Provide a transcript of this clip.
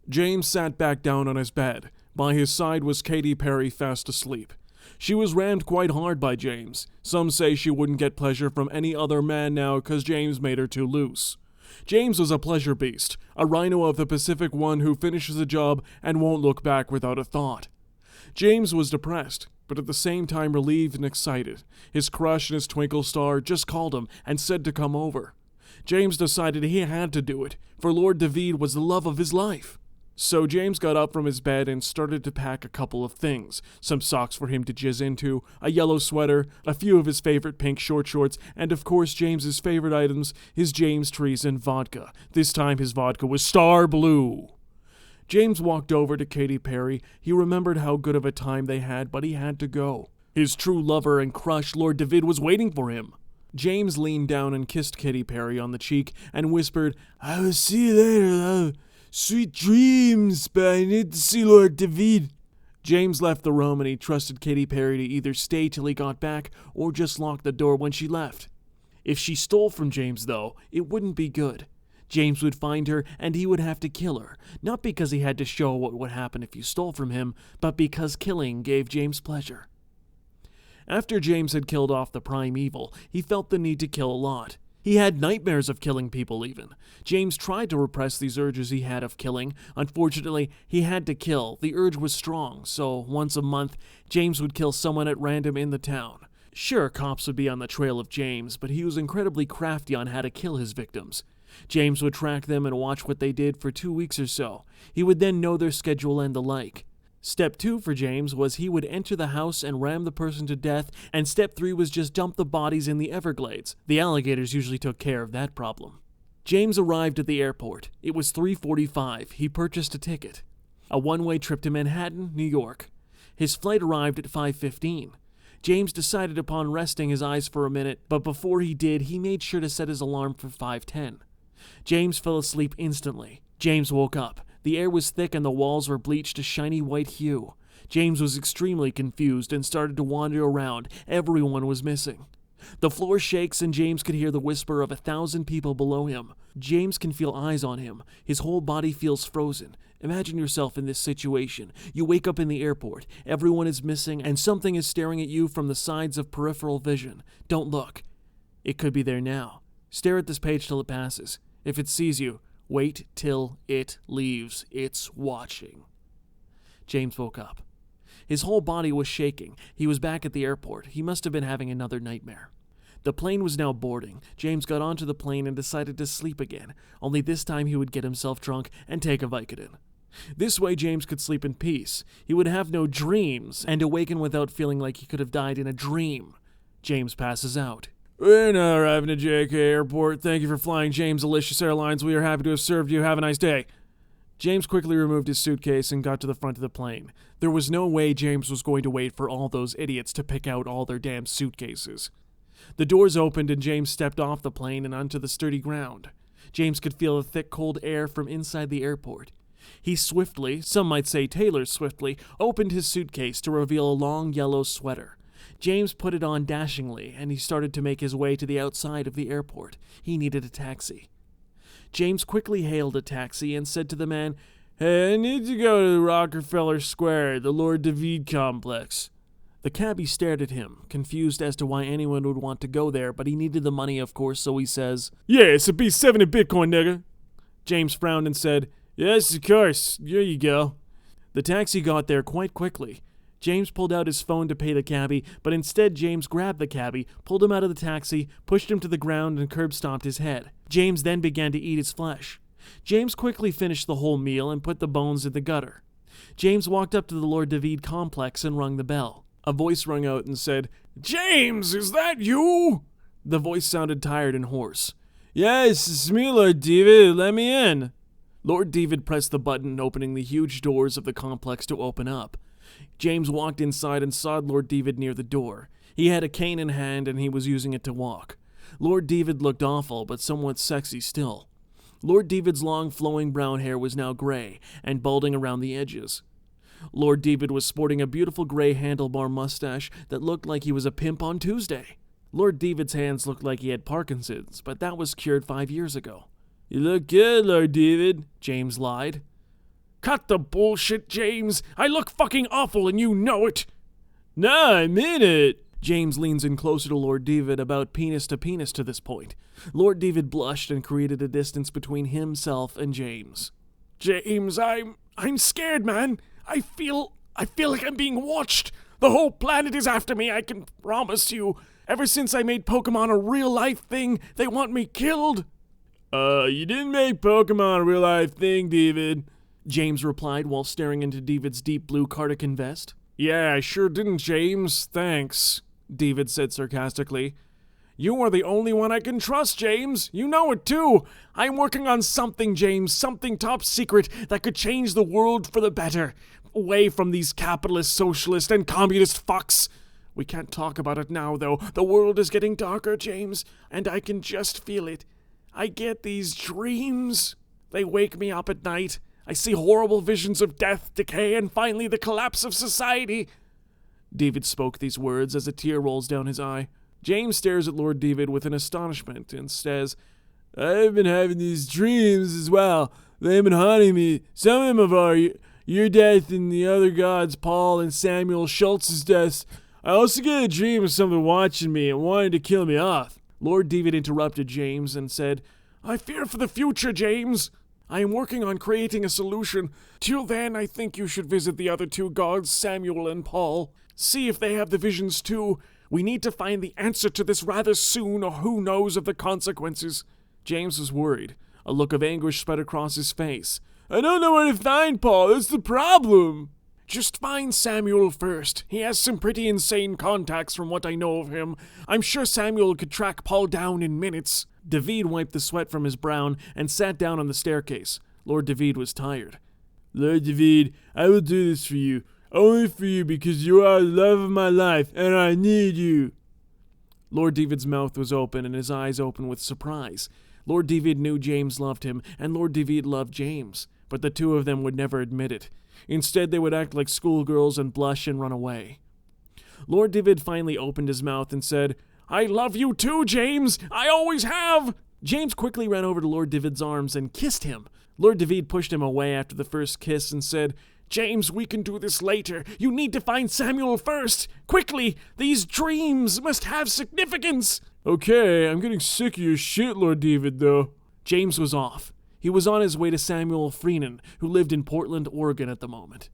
James sat back down on his bed. By his side was Katy Perry, fast asleep. She was rammed quite hard by James. Some say she wouldn't get pleasure from any other man now because James made her too loose. James was a pleasure beast, a rhino of the Pacific, one who finishes a job and won't look back without a thought. James was depressed, but at the same time relieved and excited. His crush and his twinkle star just called him and said to come over. James decided he had to do it, for Lord David was the love of his life. So James got up from his bed and started to pack a couple of things. Some socks for him to jizz into, a yellow sweater, a few of his favorite pink short shorts, and of course James's favorite items, his James trees and vodka. This time his vodka was Star Blue. James walked over to Katy Perry. He remembered how good of a time they had, but he had to go. His true lover and crush, Lord David, was waiting for him. James leaned down and kissed Katy Perry on the cheek and whispered, "I will see you later, love. Sweet dreams, but I need to see Lord David." James left the room and he trusted Katy Perry to either stay till he got back or just lock the door when she left. If she stole from James, though, it wouldn't be good. James would find her and he would have to kill her, not because he had to show what would happen if you stole from him, but because killing gave James pleasure. After James had killed off the prime evil, he felt the need to kill a lot. He had nightmares of killing people even. James tried to repress these urges he had of killing. Unfortunately, he had to kill. The urge was strong, so once a month, James would kill someone at random in the town. Sure, cops would be on the trail of James, but he was incredibly crafty on how to kill his victims. James would track them and watch what they did for 2 weeks or so. He would then know their schedule and the like. Step 2 for James was he would enter the house and ram the person to death, and step 3 was just dump the bodies in the Everglades. The alligators usually took care of that problem. James arrived at the airport. It was 3:45. He purchased a ticket. A one-way trip to Manhattan, New York. His flight arrived at 5:15. James decided upon resting his eyes for a minute, but before he did, he made sure to set his alarm for 5:10. James fell asleep instantly. James woke up. The air was thick and the walls were bleached a shiny white hue. James was extremely confused and started to wander around. Everyone was missing. The floor shakes and James could hear the whisper of 1,000 people below him. James can feel eyes on him. His whole body feels frozen. Imagine yourself in this situation. You wake up in the airport. Everyone is missing and something is staring at you from the sides of peripheral vision. Don't look. It could be there now. Stare at this page till it passes. If it sees you, wait till it leaves. It's watching. James woke up. His whole body was shaking. He was back at the airport. He must have been having another nightmare. The plane was now boarding. James got onto the plane and decided to sleep again, only this time he would get himself drunk and take a Vicodin. This way James could sleep in peace. He would have no dreams and awaken without feeling like he could have died in a dream. James passes out. "We're now arriving at JFK Airport. Thank you for flying James Alicious Airlines. We are happy to have served you. Have a nice day." James quickly removed his suitcase and got to the front of the plane. There was no way James was going to wait for all those idiots to pick out all their damn suitcases. The doors opened and James stepped off the plane and onto the sturdy ground. James could feel the thick cold air from inside the airport. He swiftly, some might say Taylor swiftly, opened his suitcase to reveal a long yellow sweater. James put it on dashingly, and he started to make his way to the outside of the airport. He needed a taxi. James quickly hailed a taxi and said to the man, "Hey, I need to go to Rockefeller Square, the Lord David complex." The cabbie stared at him, confused as to why anyone would want to go there, but he needed the money, of course, so he says, "Yeah, it's a B7 in Bitcoin, nigga." James frowned and said, "Yes, of course. Here you go." The taxi got there quite quickly. James pulled out his phone to pay the cabbie, but instead James grabbed the cabbie, pulled him out of the taxi, pushed him to the ground, and curb-stomped his head. James then began to eat his flesh. James quickly finished the whole meal and put the bones in the gutter. James walked up to the Lord David complex and rung the bell. A voice rang out and said, "James, is that you?" The voice sounded tired and hoarse. "Yes, it's me, Lord David. Let me in." Lord David pressed the button, opening the huge doors of the complex to open up. James walked inside and saw Lord David near the door. He had a cane in hand and he was using it to walk. Lord David looked awful, but somewhat sexy still. Lord David's long flowing brown hair was now gray and balding around the edges. Lord David was sporting a beautiful gray handlebar mustache that looked like he was a pimp on Tuesday. Lord David's hands looked like he had Parkinson's, but that was cured 5 years ago. "You look good, Lord David," James lied. Cut the bullshit, James. I look fucking awful and you know it. Nah, I mean it. James leans in closer to Lord David, about penis to penis to this point. Lord David blushed and created a distance between himself and James. James, I'm scared, man. I feel like I'm being watched. The whole planet is after me, I can promise you. Ever since I made Pokemon a real-life thing, they want me killed. You didn't make Pokemon a real-life thing, David, James replied while staring into David's deep blue cardigan vest. Yeah, I sure didn't, James. Thanks, David said sarcastically. You are the only one I can trust, James. You know it, too. I'm working on something, James, something top secret that could change the world for the better. Away from these capitalist, socialist, and communist fucks. We can't talk about it now, though. The world is getting darker, James, and I can just feel it. I get these dreams. They wake me up at night. I see horrible visions of death, decay, and finally the collapse of society. David spoke these words as a tear rolls down his eye. James stares at Lord David with an astonishment and says, I've been having these dreams as well. They've been haunting me. Some of them are your death and the other gods, Paul and Samuel Schultz's deaths. I also get a dream of someone watching me and wanting to kill me off. Lord David interrupted James and said, I fear for the future, James. I am working on creating a solution. Till then, I think you should visit the other two gods, Samuel and Paul. See if they have the visions too. We need to find the answer to this rather soon, or who knows of the consequences. James was worried. A look of anguish spread across his face. I don't know where to find Paul. That's the problem. Just find Samuel first. He has some pretty insane contacts from what I know of him. I'm sure Samuel could track Paul down in minutes. David wiped the sweat from his brow and sat down on the staircase. Lord David was tired. Lord David, I will do this for you. Only for you, because you are the love of my life, and I need you. Lord David's mouth was open and his eyes open with surprise. Lord David knew James loved him, and Lord David loved James, but the two of them would never admit it. Instead, they would act like schoolgirls and blush and run away. Lord David finally opened his mouth and said, I love you too, James! I always have! James quickly ran over to Lord David's arms and kissed him. Lord David pushed him away after the first kiss and said, James, we can do this later. You need to find Samuel first. Quickly, these dreams must have significance. Okay, I'm getting sick of your shit, Lord David, though. James was off. He was on his way to Samuel Freenan, who lived in Portland, Oregon at the moment.